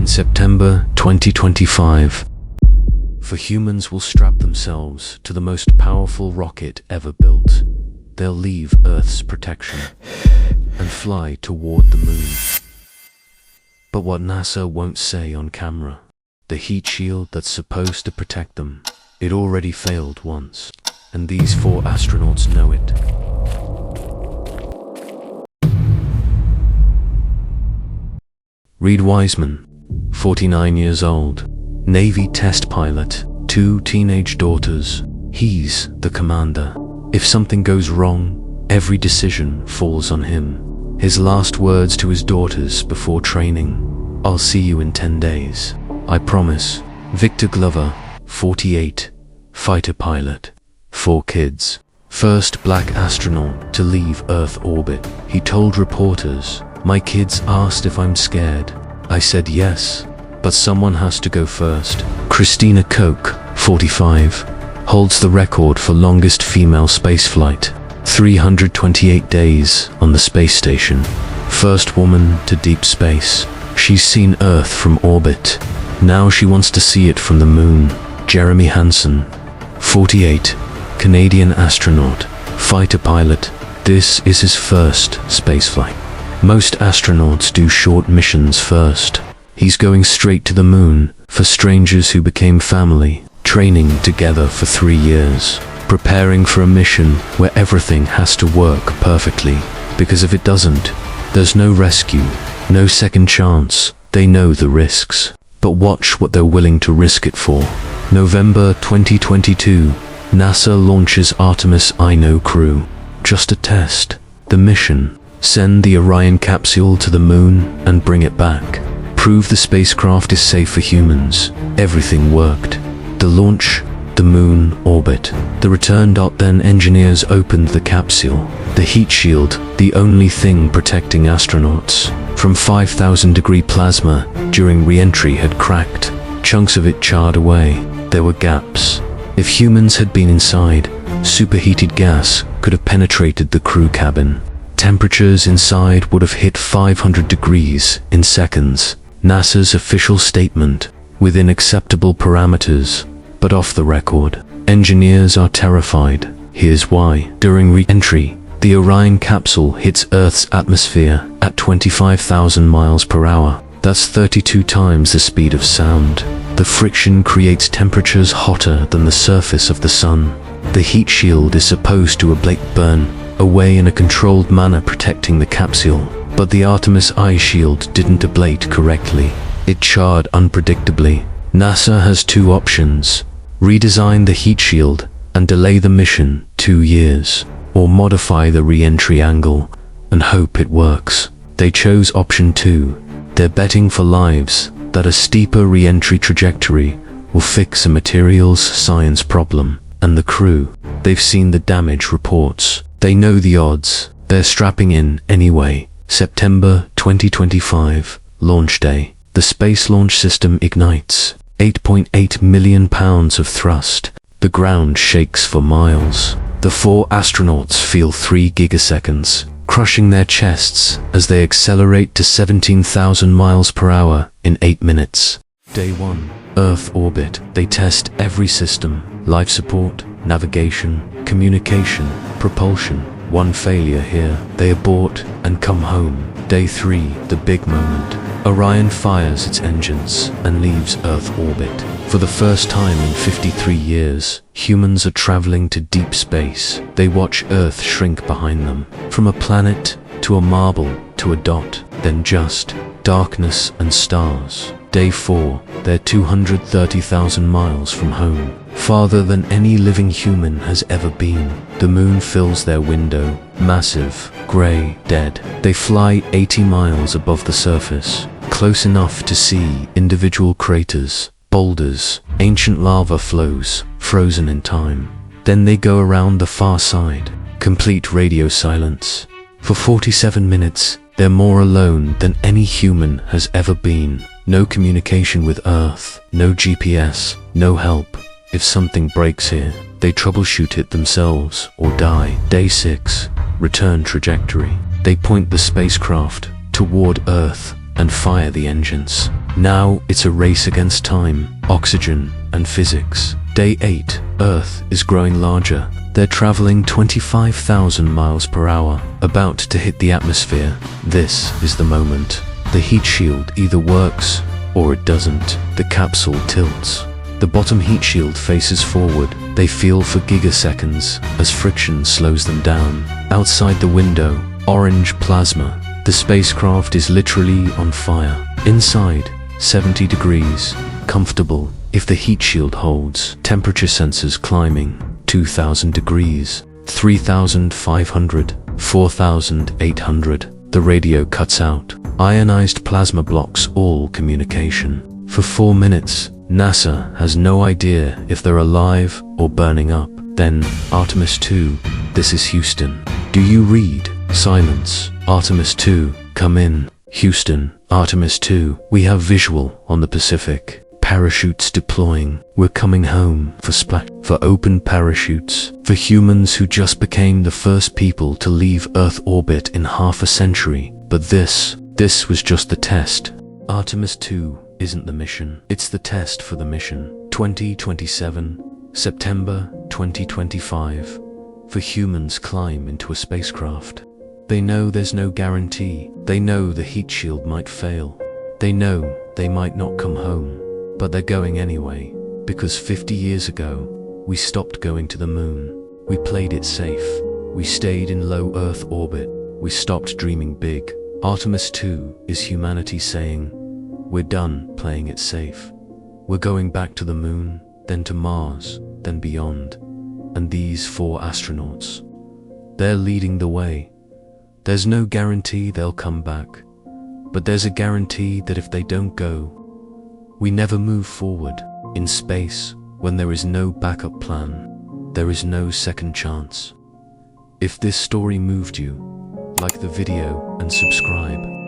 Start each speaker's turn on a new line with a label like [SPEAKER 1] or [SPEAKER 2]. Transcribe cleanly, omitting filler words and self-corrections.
[SPEAKER 1] in September 2025. For humans will strap themselves to the most powerful rocket ever built. They'll leave Earth's protection and fly toward the moon. But what NASA won't say on camera, the heat shield that's supposed to protect them, it already failed once, and these 4 astronauts know it. Reid Wiseman, 49 years old, Navy test pilot, 2 teenage daughters. He's the commander. If something goes wrong, every decision falls on him. His last words to his daughters before training: "I'll see you in 10 days. I promise." Victor Glover, 48, fighter pilot, 4 kids. First black astronaut to leave Earth orbit. He told reporters, "My kids asked if I'm scared. I said yes, but someone has to go first." Christina Koch, 45, holds the record for longest female spaceflight, 328 days on the space station. First woman to deep space. She's seen Earth from orbit. Now she wants to see it from the moon. Jeremy Hansen, 48, Canadian astronaut, fighter pilot. This is his first spaceflight. Most astronauts do short missions first. He's going straight to the moon for strangers who became family, training together for 3 years, preparing for a mission where everything has to work perfectly. Because if it doesn't, there's no rescue, no second chance. They know the risks, but watch what they're willing to risk it for. November 2022, NASA launches Artemis II crew. Just a test. The mission: send the Orion capsule to the moon and bring it back. Prove the spacecraft is safe for humans. Everything worked. The launch, the moon orbit. The return. Then engineers opened the capsule. The heat shield, the only thing protecting astronauts from 5,000-degree plasma during re-entry, had cracked. Chunks of it charred away. There were gaps. If humans had been inside, superheated gas could have penetrated the crew cabin. Temperatures inside would have hit 500 degrees in seconds. NASA's official statement: within acceptable parameters, but off the record. Engineers are terrified. Here's why. During re-entry, the Orion capsule hits Earth's atmosphere at 25,000 miles per hour. That's 32 times the speed of sound. The friction creates temperatures hotter than the surface of the sun. The heat shield is supposed to ablate, burn away in a controlled manner, protecting the capsule. But the Artemis I shield didn't ablate correctly. It charred unpredictably. NASA has 2 options: redesign the heat shield and delay the mission 2 years, or modify the re-entry angle and hope it works. They chose option 2. They're betting for lives that a steeper re-entry trajectory will fix a materials science problem. And the crew, they've seen the damage reports. They know the odds. They're strapping in anyway. September 2025, launch day. The Space Launch System ignites. 8.8 million pounds of thrust. The ground shakes for miles. The 4 astronauts feel 3 gigaseconds crushing their chests as they accelerate to 17,000 miles per hour in 8 minutes. Day 1, Earth orbit. They test every system: life support, navigation, communication, propulsion. 1 failure here. They abort and come home. Day 3, the big moment. Orion fires its engines and leaves Earth orbit. For the first time in 53 years, humans are traveling to deep space. They watch Earth shrink behind them, from a planet to a marble to a dot, then just darkness and stars. Day 4, they're 230,000 miles from home, farther than any living human has ever been. The moon fills their window, massive, grey, dead. They fly 80 miles above the surface, close enough to see individual craters, boulders, ancient lava flows, frozen in time. Then they go around the far side, complete radio silence. For 47 minutes, they're more alone than any human has ever been. No communication with Earth, no GPS, no help. If something breaks here, they troubleshoot it themselves or die. Day 6, return trajectory. They point the spacecraft toward Earth and fire the engines. Now it's a race against time, oxygen, and physics. Day 8. Earth is growing larger. They're traveling 25,000 miles per hour, about to hit the atmosphere. This is the moment. The heat shield either works or it doesn't. The capsule tilts. The bottom heat shield faces forward. They feel for gigaseconds as friction slows them down. Outside the window, orange plasma. The spacecraft is literally on fire. Inside, 70 degrees, comfortable if the heat shield holds. Temperature sensors climbing, 2,000 degrees, 3,500, 4,800. The radio cuts out. Ionized plasma blocks all communication. For 4 minutes, NASA has no idea if they're alive or burning up. Then, Artemis II. This is Houston. Do you read? Silence. Artemis II. Come in. Houston. Artemis II. We have visual on the Pacific. Parachutes deploying. We're coming home. For splash. For open parachutes. For humans who just became the first people to leave Earth orbit in half a century. But this was just the test. Artemis II isn't the mission. It's the test for the mission. 2027, September 2025. For humans climb into a spacecraft. They know there's no guarantee. They know the heat shield might fail. They know they might not come home. But they're going anyway. Because 50 years ago, we stopped going to the moon. We played it safe. We stayed in low Earth orbit. We stopped dreaming big. Artemis II is humanity saying, we're done playing it safe. We're going back to the moon, then to Mars, then beyond. And these 4 astronauts, they're leading the way. There's no guarantee they'll come back, but there's a guarantee that if they don't go, we never move forward. In space, when there is no backup plan, there is no second chance. If this story moved you, like the video and subscribe.